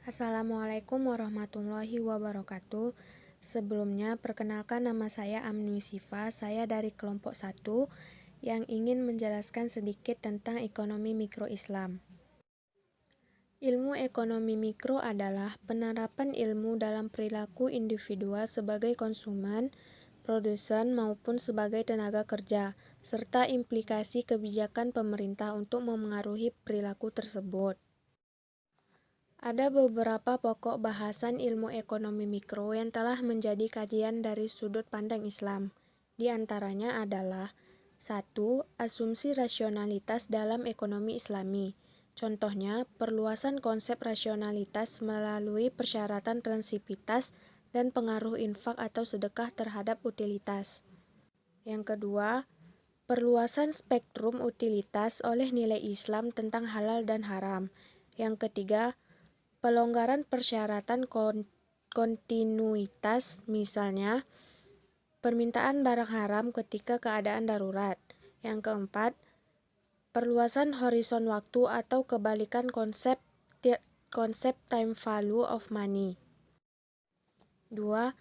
Assalamualaikum warahmatullahi wabarakatuh. Sebelumnya, perkenalkan nama saya Amnu Sifa. Saya dari kelompok 1 yang ingin menjelaskan sedikit tentang ekonomi mikro Islam. Ilmu ekonomi mikro adalah penerapan ilmu dalam perilaku individual sebagai konsumen, produsen maupun sebagai tenaga kerja, serta implikasi kebijakan pemerintah untuk memengaruhi perilaku tersebut. Ada beberapa pokok bahasan ilmu ekonomi mikro yang telah menjadi kajian dari sudut pandang Islam. Di antaranya adalah 1. Asumsi rasionalitas dalam ekonomi Islami. Contohnya, perluasan konsep rasionalitas melalui persyaratan transivitas dan pengaruh infak atau sedekah terhadap utilitas. Yang kedua, perluasan spektrum utilitas oleh nilai Islam tentang halal dan haram. Yang ketiga, pelonggaran persyaratan kontinuitas, misalnya permintaan barang haram ketika keadaan darurat. Yang keempat, perluasan horizon waktu atau kebalikan konsep time value of money. 2.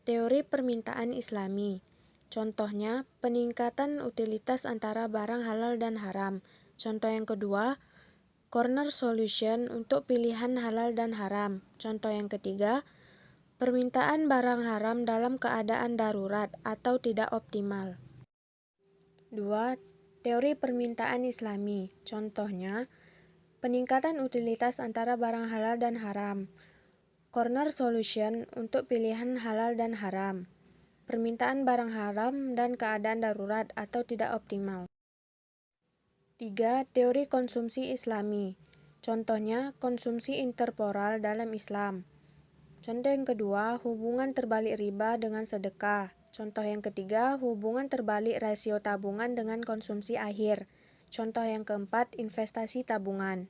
Teori permintaan Islami. Contohnya, peningkatan utilitas antara barang halal dan haram. Contoh yang kedua, corner solution untuk pilihan halal dan haram. Contoh yang ketiga, permintaan barang haram dalam keadaan darurat atau tidak optimal. 2. Teori permintaan Islami. Contohnya, peningkatan utilitas antara barang halal dan haram. Corner solution untuk pilihan halal dan haram. Permintaan barang haram dan keadaan darurat atau tidak optimal. 3. Teori konsumsi Islami. Contohnya, konsumsi interporal dalam Islam. Contoh yang kedua, hubungan terbalik riba dengan sedekah. Contoh yang ketiga, hubungan terbalik rasio tabungan dengan konsumsi akhir. Contoh yang keempat, investasi tabungan.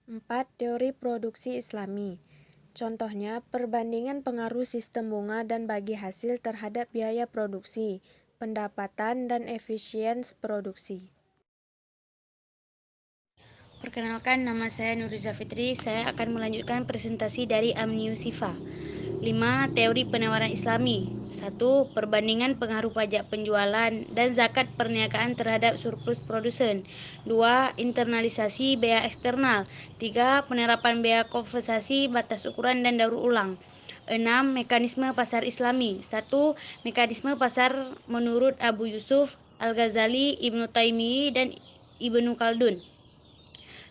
4. Teori produksi Islami. Contohnya, perbandingan pengaruh sistem bunga dan bagi hasil terhadap biaya produksi, pendapatan, dan efisiensi produksi. Perkenalkan, nama saya Nuriza Fitri. Saya akan melanjutkan presentasi dari Amniu Sifa. 5. Teori penawaran Islami. 1. Perbandingan pengaruh pajak penjualan dan zakat perniagaan terhadap surplus produsen. 2. Internalisasi bea eksternal. 3. Penerapan bea kompensasi, batas ukuran dan daur ulang. 6. Mekanisme pasar Islami. 1. Mekanisme pasar menurut Abu Yusuf, Al-Ghazali, Ibnu Taimiyah, dan Ibnu Khaldun.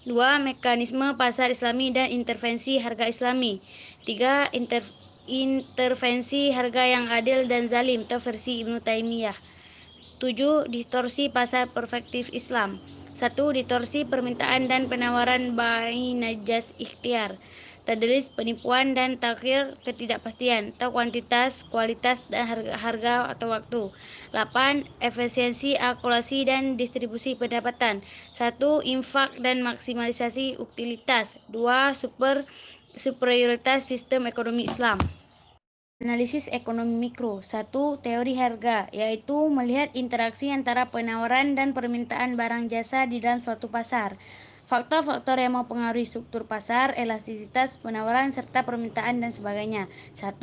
2. Mekanisme pasar Islami dan intervensi harga Islami. 3. Intervensi harga yang adil dan zalim atau versi Ibnu Taimiyah. 7. Distorsi pasar perspektif Islam. 1. Distorsi permintaan dan penawaran bai najas ikhtiar, tadlis penipuan dan takhir ketidakpastian atau kuantitas, kualitas dan harga atau waktu. 8. Efisiensi akulasi dan distribusi pendapatan. 1. Infak dan maksimalisasi utilitas. 2. Superioritas sistem ekonomi Islam. Analisis ekonomi mikro. 1. Teori harga, yaitu melihat interaksi antara penawaran dan permintaan barang jasa di dalam suatu pasar. Faktor-faktor yang mempengaruhi struktur pasar, elastisitas penawaran, serta permintaan dan sebagainya. 1.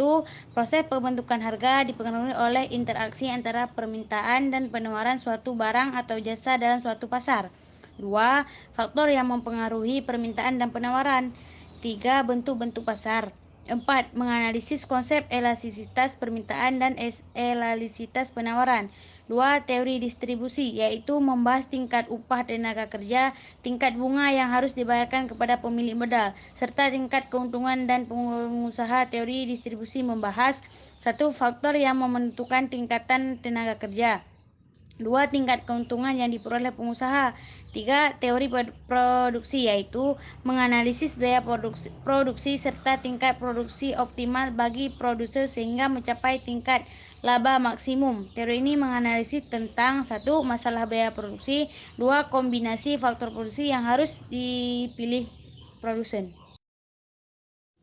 Proses pembentukan harga dipengaruhi oleh interaksi antara permintaan dan penawaran suatu barang atau jasa dalam suatu pasar. 2. Faktor yang mempengaruhi permintaan dan penawaran. 3. Bentuk-bentuk pasar. 4. Menganalisis konsep elastisitas permintaan dan elastisitas penawaran. 2. Teori distribusi, yaitu membahas tingkat upah tenaga kerja, tingkat bunga yang harus dibayarkan kepada pemilik modal, serta tingkat keuntungan dan pengusaha. Teori distribusi membahas 1. Faktor yang menentukan tingkatan tenaga kerja. 2. Tingkat keuntungan yang diperoleh pengusaha. 3. Teori produksi, yaitu menganalisis biaya produksi serta tingkat produksi optimal bagi produsen sehingga mencapai tingkat laba maksimum. Teori ini menganalisis tentang 1. Masalah biaya produksi. 2. Kombinasi faktor produksi yang harus dipilih produsen.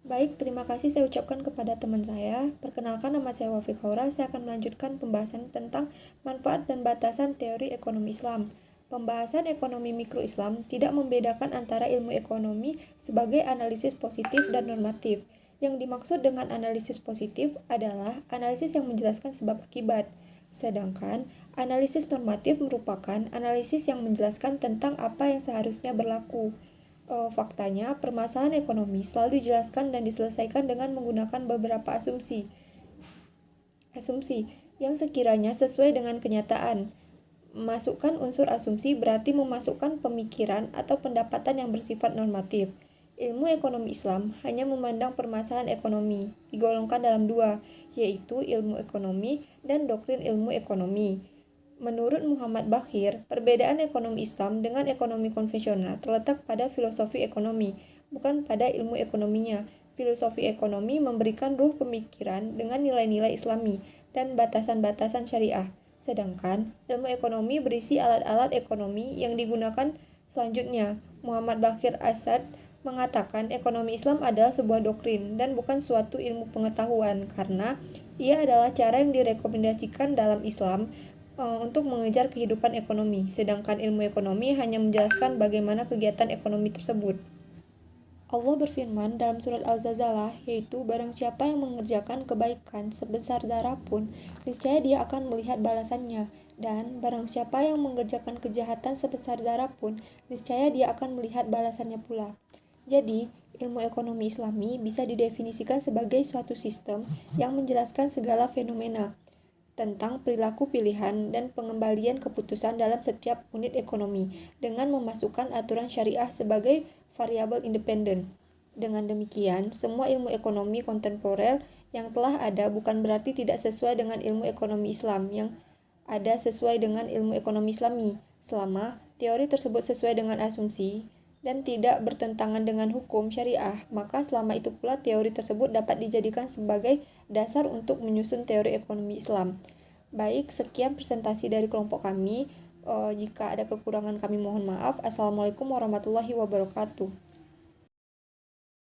Baik, terima kasih saya ucapkan kepada teman saya. Perkenalkan, nama saya Wafiq Haura. Saya akan melanjutkan pembahasan tentang manfaat dan batasan teori ekonomi Islam. Pembahasan ekonomi mikro Islam tidak membedakan antara ilmu ekonomi sebagai analisis positif dan normatif. Yang dimaksud dengan analisis positif adalah analisis yang menjelaskan sebab akibat. Sedangkan analisis normatif merupakan analisis yang menjelaskan tentang apa yang seharusnya berlaku. Faktanya, permasalahan ekonomi selalu dijelaskan dan diselesaikan dengan menggunakan beberapa asumsi yang sekiranya sesuai dengan kenyataan. Masukkan unsur asumsi berarti memasukkan pemikiran atau pendapatan yang bersifat normatif. Ilmu ekonomi Islam hanya memandang permasalahan ekonomi, digolongkan dalam dua, yaitu ilmu ekonomi dan doktrin ilmu ekonomi. Menurut Muhammad Baqir, perbedaan ekonomi Islam dengan ekonomi konvensional terletak pada filosofi ekonomi, bukan pada ilmu ekonominya. Filosofi ekonomi memberikan ruh pemikiran dengan nilai-nilai Islami dan batasan-batasan syariah. Sedangkan ilmu ekonomi berisi alat-alat ekonomi yang digunakan selanjutnya. Muhammad Baqir Asad mengatakan ekonomi Islam adalah sebuah doktrin dan bukan suatu ilmu pengetahuan karena ia adalah cara yang direkomendasikan dalam Islam untuk mengejar kehidupan ekonomi, sedangkan ilmu ekonomi hanya menjelaskan bagaimana kegiatan ekonomi tersebut. Allah berfirman dalam surat Al-Zalzalah, yaitu barang siapa yang mengerjakan kebaikan sebesar zarah pun, niscaya dia akan melihat balasannya, dan barang siapa yang mengerjakan kejahatan sebesar zarah pun, niscaya dia akan melihat balasannya pula. Jadi, ilmu ekonomi Islami bisa didefinisikan sebagai suatu sistem yang menjelaskan segala fenomena tentang perilaku pilihan dan pengembalian keputusan dalam setiap unit ekonomi dengan memasukkan aturan syariah sebagai variabel independen. Dengan demikian, semua ilmu ekonomi kontemporer yang telah ada bukan berarti tidak sesuai dengan ilmu ekonomi Islam yang ada sesuai dengan ilmu ekonomi Islami, selama teori tersebut sesuai dengan asumsi dan tidak bertentangan dengan hukum syariah, maka selama itu pula teori tersebut dapat dijadikan sebagai dasar untuk menyusun teori ekonomi Islam. Baik, sekian presentasi dari kelompok kami. Jika ada kekurangan kami mohon maaf. Assalamualaikum warahmatullahi wabarakatuh.